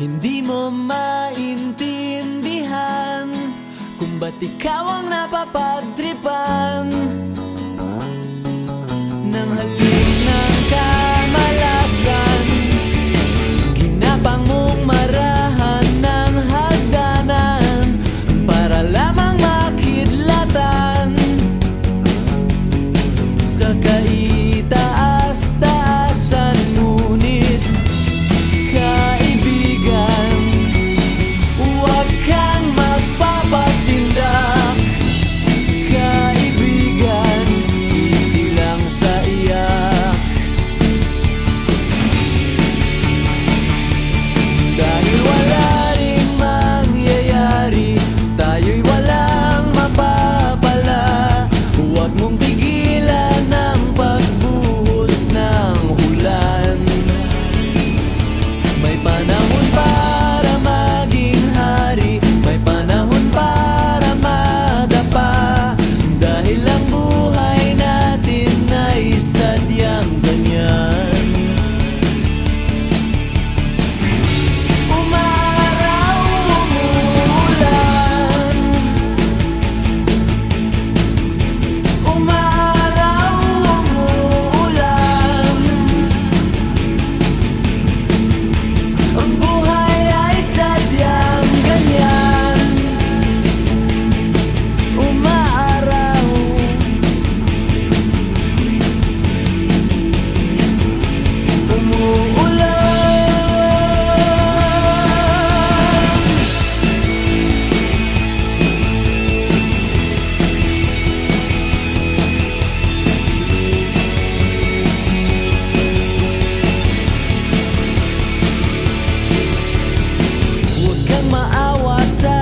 Hindi mo maintindihan kung ba't ikaw ang napapagtripan ng halik ng kamalasan. Ginapang mong marahan ng hagdanan para lamang makidlatan sa kaitaas-taasan. Ngunit kaibigan, huwag kang magpapasindak. Kaibigan, easy lang sa iyak. Dahil wala ring mangyayari, tayo'y walang mapapala. Huwag mong pigilan ang pagbuhos ng ulan. May panahon para maging hari, may panahon para madapa. Dahil ang buhay natin ay sadyang ganyan. Umaraw, umuulan. Umaraw, umuulan. Ang buhay ay sadyang ganyan. Umaaraw, umuulan. Huwag kang maawa sa